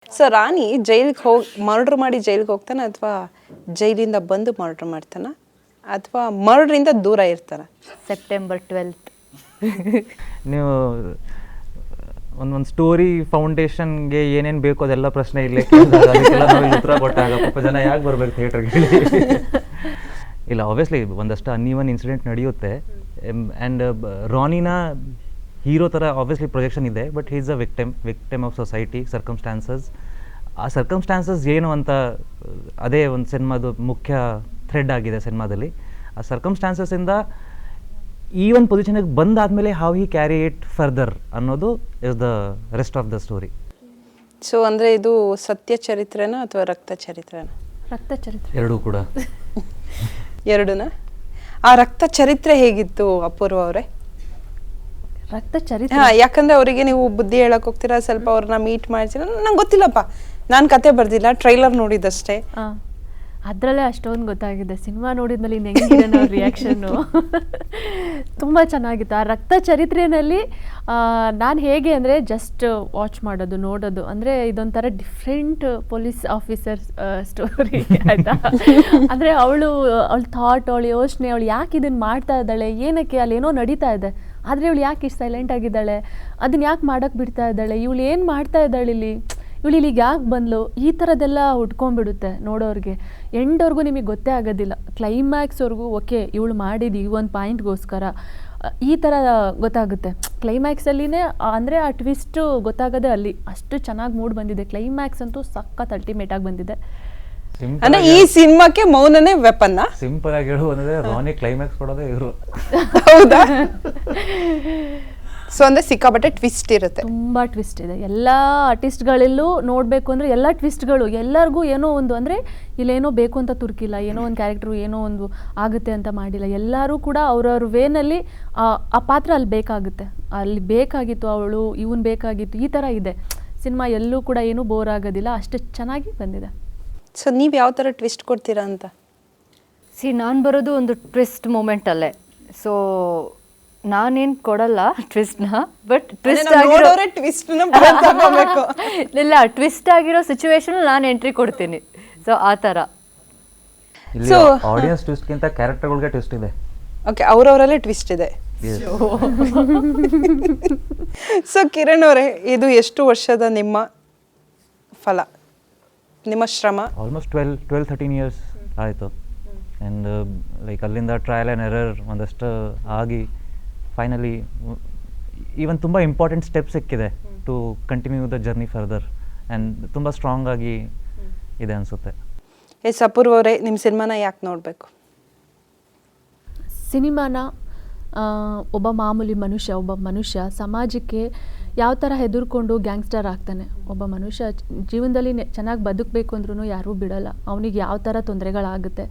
So ರಾಣಿ ಜೈಲಿಗೆ ಹೋಗಿ murder ಮಾಡಿ ಜೈಲಿಗೆ ಹೋಗ್ತಾನೆ ಅಥವಾ ಜೈಲಿಂದ ಬಂದು ಮರ್ಡ್ರ್ ಮಾಡ್ತಾನ ಅಥವಾ ಮರ್ಡ್ರಿಂದ ದೂರ ಇರ್ತಾರ? September 12th. ನೀವು ಒಂದೊಂದು ಸ್ಟೋರಿ ಫೌಂಡೇಶನ್ಗೆ ಏನೇನು ಬೇಕು ಅದೆಲ್ಲ ಪ್ರಶ್ನೆ ಇಲ್ಲೇ ಅದಕ್ಕೆಲ್ಲ ನಾವು ಉತ್ತರ ಕೊಟ್ಟಾಗ ಪಾಪ ಜನ ಯಾಕೆ ಬರ್ಬೇಕು ಥಿಯೇಟ್ರಿಗೆ? ಇಲ್ಲ, ಆಬ್ವಿಯಸ್ಲಿ ಒಂದಷ್ಟು ಅನ್ಈವನ್ ಇನ್ಸಿಡೆಂಟ್ ನಡೆಯುತ್ತೆ. ಆ್ಯಂಡ್ ರಾನಿನ ಹೀರೋ ಥರ ಆಬ್ವಿಯಸ್ಲಿ ಪ್ರೊಜೆಕ್ಷನ್ ಇದೆ, but he is a victim of society, circumstances. ಆ ಸರ್ಕಮ್ಸ್ಟಾನ್ಸಸ್ ಏನು ಅಂತ ಅದೇ ಒಂದು ಸಿನಿಮಾದು ಮುಖ್ಯ ಥ್ರೆಡ್ ಆಗಿದೆ ಸಿನಿಮಾದಲ್ಲಿ. ಆ ಸರ್ಕಮ್ಸ್ಟಾನ್ಸಸ್ಸಿಂದ ಈ ಒಂದು ಪೊಸಿಷನ್ಗೆ ಬಂದಾದಮೇಲೆ how he carry it further ಅನ್ನೋದು is the rest of the story. So ಅಂದರೆ ಇದು ಸತ್ಯ ಚರಿತ್ರೆನ ಅಥವಾ ರಕ್ತ ಚರಿತ್ರೆನ? ರಕ್ತ ಚರಿತ್ರೆ. ಎರಡೂ ಕೂಡ. ಎರಡೂನ? ಆ ರಕ್ತ ಚರಿತ್ರೆ ಹೇಗಿತ್ತು ಅಪೂರ್ವ ಅವರೇ? ರಕ್ತ ಚರಿತ್ರೆ. ಹಾಂ, ಯಾಕಂದರೆ ಅವರಿಗೆ ನೀವು ಬುದ್ಧಿ ಹೇಳಕ್ಕೆ ಹೋಗ್ತೀರಾ, ಸ್ವಲ್ಪ ಅವ್ರನ್ನ ಮೀಟ್ ಮಾಡ್ತೀರಾ. ನಂಗೆ ಗೊತ್ತಿಲ್ಲಪ್ಪ, ನಾನು ಕತೆ ಬರ್ದಿಲ್ಲ, ಟ್ರೈಲರ್ ನೋಡಿದ್ದಷ್ಟೇ. ಅದರಲ್ಲೇ ಅಷ್ಟೊಂದು ಗೊತ್ತಾಗಿದೆ. ಸಿನಿಮಾ ನೋಡಿದ್ಮೇಲೆ ಇನ್ನು ಹೆಂಗಿದೆ ನಾವು ರಿಯಾಕ್ಷನ್ನು ತುಂಬ ಚೆನ್ನಾಗಿತ್ತು. ಆ ರಕ್ತ ಚರಿತ್ರೆಯಲ್ಲಿ ನಾನು ಹೇಗೆ ಅಂದರೆ ಜಸ್ಟ್ ವಾಚ್ ಮಾಡೋದು, ನೋಡೋದು. ಅಂದರೆ ಇದೊಂಥರ ಡಿಫ್ರೆಂಟ್ ಪೊಲೀಸ್ ಆಫೀಸರ್ ಸ್ಟೋರಿ ಆಯಿತಾ. ಅಂದರೆ ಅವಳ ಥಾಟ್, ಅವಳ ಯೋಚನೆ, ಅವಳು ಯಾಕೆ ಇದನ್ನು ಮಾಡ್ತಾ ಇದ್ದಾಳೆ, ಏನಕ್ಕೆ ಅಲ್ಲೇನೋ ನಡೀತಾ ಇದೆ, ಆದರೆ ಇವಳು ಯಾಕೆ ಇಷ್ಟು ಸೈಲೆಂಟ್ ಆಗಿದ್ದಾಳೆ, ಅದನ್ನು ಯಾಕೆ ಮಾಡೋಕ್ಕೆ ಬಿಡ್ತಾ ಇದ್ದಾಳೆ, ಇವಳು ಏನು ಮಾಡ್ತಾ ಇದ್ದಾಳೆ ಇಲ್ಲಿ, ಇವಳು ಇಲ್ಲಿಗೆ ಯಾಕೆ ಬಂದ್ಲು, ಈ ಥರದ್ದೆಲ್ಲ ಹುಡ್ಕೊಂಡ್ಬಿಡುತ್ತೆ ನೋಡೋರಿಗೆ. ಎಂಡವ್ರಿಗೂ ನಿಮಗೆ ಗೊತ್ತೇ ಆಗೋದಿಲ್ಲ. ಕ್ಲೈಮ್ಯಾಕ್ಸ್ವರೆಗೂ ಓಕೆ ಇವಳು ಮಾಡಿದ್ದು ಈ ಒಂದು ಪಾಯಿಂಟ್ಗೋಸ್ಕರ ಈ ಥರ ಗೊತ್ತಾಗುತ್ತೆ. ಕ್ಲೈಮ್ಯಾಕ್ಸಲ್ಲಿನೇ ಅಂದರೆ ಆ ಟ್ವಿಸ್ಟು ಗೊತ್ತಾಗೋದೇ ಅಲ್ಲಿ. ಅಷ್ಟು ಚೆನ್ನಾಗಿ ಮೂಡ್ ಬಂದಿದೆ. ಕ್ಲೈಮ್ಯಾಕ್ಸ್ ಅಂತೂ ಸಖತ್ ಅಲ್ಟಿಮೇಟಾಗಿ ಬಂದಿದೆ. ಅಂದ್ರೆ ಈ ಸಿನಿಮಾಕ್ಕೆ ಮೌನನೇ ವೆಪನ್ನ. ಸಿಂಪಲ್ ಆಗಿ ಹೇಳುವಂದ್ರೆ ರಾನಿ ಕ್ಲೈಮ್ಯಾಕ್ಸ್ ಕೊಡೋದೇ ಇವರು. ಹೌದಾ? ಸೊ ಅಂದರೆ ಸಿಕ್ಕಾಪಟ್ಟೆ ಟ್ವಿಸ್ಟ್ ಇರುತ್ತೆ, ತುಂಬ ಟ್ವಿಸ್ಟ್ ಇದೆ. ಎಲ್ಲ ಆರ್ಟಿಸ್ಟ್ಗಳಲ್ಲೂ ನೋಡಬೇಕು ಅಂದರೆ ಎಲ್ಲ ಟ್ವಿಸ್ಟ್ಗಳು, ಎಲ್ಲರಿಗೂ ಏನೋ ಒಂದು ಅಂದರೆ ಇಲ್ಲೇನೋ ಬೇಕು ಅಂತ ತುರ್ಕಿಲ್ಲ, ಏನೋ ಒಂದು ಕ್ಯಾರೆಕ್ಟ್ರು ಏನೋ ಒಂದು ಆಗುತ್ತೆ ಅಂತ ಮಾಡಿಲ್ಲ. ಎಲ್ಲರೂ ಕೂಡ ಅವ್ರವ್ರ ವೇನಲ್ಲಿ ಆ ಪಾತ್ರ ಅಲ್ಲಿ ಬೇಕಾಗುತ್ತೆ, ಅಲ್ಲಿ ಬೇಕಾಗಿತ್ತು, ಅವಳು ಇವನು ಬೇಕಾಗಿತ್ತು, ಈ ಥರ ಇದೆ ಸಿನಿಮಾ. ಎಲ್ಲೂ ಕೂಡ ಏನೂ ಬೋರ್ ಆಗೋದಿಲ್ಲ, ಅಷ್ಟು ಚೆನ್ನಾಗಿ ಬಂದಿದೆ. ಸೊ ನೀವು ಯಾವ ಥರ ಟ್ವಿಸ್ಟ್ ಕೊಡ್ತೀರಾ ಅಂತ? ನಾನು ಬರೋದು ಒಂದು ಟ್ವಿಸ್ಟ್ ಮೂಮೆಂಟಲ್ಲೇ. ಸೊ ನಾನೇನು ಕೊಡಲ್ಲ ಟ್ವಿಸ್ಟ್ನ, ಬಟ್ ಟ್ವಿಸ್ಟ್ ಆಗಿರೋ ಇಲ್ಲ, ಟ್ವಿಸ್ಟ್ ಆಗಿರೋ ಸಿಚುವೇಶನ್ ನಾನು ಎಂಟ್ರಿ ಕೊಡ್ತೀನಿ. ಸೊ ಆ ಥರ. ಇಲ್ಲಿ ಆಡಿಯನ್ಸ್ ಟ್ವಿಸ್ಟ್ಗಿಂತ ಕ್ಯಾರೆಕ್ಟರ್ಗಳಿಗೆ ಟ್ವಿಸ್ಟ್ ಇದೆ. ಓಕೆ, ಅವರವರಲ್ಲೇ ಟ್ವಿಸ್ಟ್ ಇದೆ. ಸೊ ಕಿರಣ್ ಅವರೇ, ಇದು ಎಷ್ಟು ವರ್ಷದ ನಿಮ್ಮ ಫಲ, ನಿಮ್ಮ ಶ್ರಮ? ಆಲ್ಮೋಸ್ಟ್ 12-13 ಇಯರ್ಸ್ ಆಯಿತು. ಆ್ಯಂಡ್ ಲೈಕ್ ಅಲ್ಲಿಂದ ಟ್ರಯಲ್ ಆ್ಯಂಡ್ ಎರರ್ ಒಂದಷ್ಟು ಆಗಿ ಫೈನಲಿ ಈವನ್ ತುಂಬ ಇಂಪಾರ್ಟೆಂಟ್ ಸ್ಟೆಪ್ ಸಿಕ್ಕಿದೆ to continue the journey further. And ತುಂಬ ಸ್ಟ್ರಾಂಗ್ ಆಗಿ ಇದೆ ಅನಿಸುತ್ತೆ. ಅಪೂರ್ವ ಅವರೇ, ನಿಮ್ಮ ಸಿನಿಮಾನ ಯಾಕೆ ನೋಡಬೇಕು? ಸಿನಿಮಾನ ಒಬ್ಬ ಮಾಮೂಲಿ ಮನುಷ್ಯ, ಒಬ್ಬ ಮನುಷ್ಯ ಸಮಾಜಕ್ಕೆ ಯಾವ ಥರ ಹೆದರ್ಕೊಂಡು ಗ್ಯಾಂಗ್ಸ್ಟರ್ ಆಗ್ತಾನೆ. ಒಬ್ಬ ಮನುಷ್ಯ ಜೀವನದಲ್ಲಿ ಚೆನ್ನಾಗಿ ಬದುಕಬೇಕು ಅಂದ್ರೂ ಯಾರೂ ಬಿಡಲ್ಲ. ಅವನಿಗೆ ಯಾವ ಥರ ತೊಂದರೆಗಳಾಗುತ್ತೆ,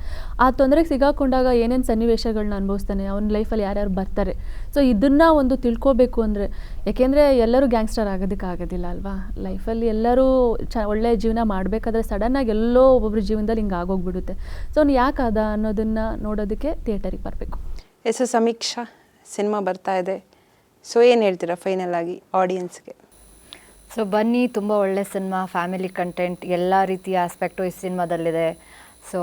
ಆ ತೊಂದರೆಗೆ ಸಿಗಾಕೊಂಡಾಗ ಏನೇನು ಸನ್ನಿವೇಶಗಳನ್ನ ಅನುಭವಿಸ್ತಾನೆ, ಅವನ ಲೈಫಲ್ಲಿ ಯಾರ್ಯಾರು ಬರ್ತಾರೆ. ಸೊ ಇದನ್ನು ಒಂದು ತಿಳ್ಕೊಬೇಕು ಅಂದರೆ, ಯಾಕೆಂದರೆ ಎಲ್ಲರೂ ಗ್ಯಾಂಗ್ಸ್ಟರ್ ಆಗೋದಕ್ಕಾಗೋದಿಲ್ಲ ಅಲ್ವಾ. ಲೈಫಲ್ಲಿ ಎಲ್ಲರೂ ಒಳ್ಳೆಯ ಜೀವನ ಮಾಡಬೇಕಾದ್ರೆ ಸಡನ್ನಾಗಿ ಎಲ್ಲೋ ಒಬ್ಬೊಬ್ಬರ ಜೀವನದಲ್ಲಿ ಹಿಂಗೆ ಆಗೋಗ್ಬಿಡುತ್ತೆ. ಸೊ ಅವ್ನು ಯಾಕಾದ ಅನ್ನೋದನ್ನು ನೋಡೋದಕ್ಕೆ ಥಿಯೇಟರಿಗೆ ಬರಬೇಕು. ಸಮೀಕ್ಷಾ, ಸಿನಿಮಾ ಬರ್ತಾ ಇದೆ, ಸೊ ಏನು ಹೇಳ್ತೀರಾ ಫೈನಲ್ ಆಗಿ ಆಡಿಯನ್ಸ್ಗೆ? ಸೊ ಬನ್ನಿ, ತುಂಬ ಒಳ್ಳೆ ಸಿನಿಮಾ, ಫ್ಯಾಮಿಲಿ ಕಂಟೆಂಟ್, ಎಲ್ಲ ರೀತಿಯ ಆಸ್ಪೆಕ್ಟು ಈ ಸಿನಿಮಾದಲ್ಲಿದೆ. ಸೊ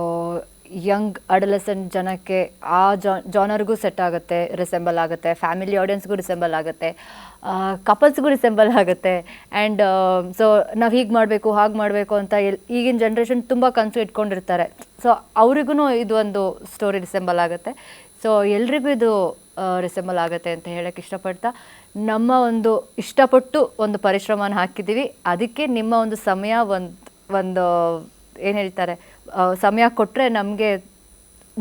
ಯಂಗ್ ಅಡಲಸೆಂಟ್ ಜನಕ್ಕೆ ಆ ಜಾನರ್ಗೂ ಸೆಟ್ ಆಗುತ್ತೆ, ರಿಸೆಂಬಲ್ ಆಗುತ್ತೆ, ಫ್ಯಾಮಿಲಿ ಆಡಿಯನ್ಸ್ಗೂ ರಿಸೆಂಬಲ್ ಆಗುತ್ತೆ, ಕಪಲ್ಸ್ಗೂ ರಿಸೆಂಬಲ್ ಆಗುತ್ತೆ. ಆ್ಯಂಡ್ ಸೊ ನಾವು ಹೀಗೆ ಮಾಡಬೇಕು ಹಾಗೆ ಮಾಡಬೇಕು ಅಂತ ಈಗಿನ ಜನ್ರೇಷನ್ ತುಂಬ ಕನಸು ಇಟ್ಕೊಂಡಿರ್ತಾರೆ. ಸೊ ಅವ್ರಿಗೂ ಇದು ಒಂದು ಸ್ಟೋರಿ ರಿಸೆಂಬಲ್ ಆಗುತ್ತೆ. ಸೊ ಎಲ್ರಿಗೂ ಇದು ರಿಸೆಂಬಲ್ ಆಗುತ್ತೆ ಅಂತ ಹೇಳೋಕ್ಕೆ ಇಷ್ಟಪಡ್ತಾ, ನಮ್ಮ ಒಂದು ಇಷ್ಟಪಟ್ಟು ಒಂದು ಪರಿಶ್ರಮನ ಹಾಕಿದ್ದೀವಿ, ಅದಕ್ಕೆ ನಿಮ್ಮ ಒಂದು ಸಮಯ ಒಂದು ಏನು ಹೇಳ್ತಾರೆ ಸಮಯ ಕೊಟ್ಟರೆ ನಮಗೆ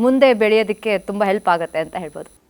ಮುಂದೆ ಬೆಳೆಯೋದಕ್ಕೆ ತುಂಬ ಹೆಲ್ಪ್ ಆಗುತ್ತೆ ಅಂತ ಹೇಳ್ಬೋದು.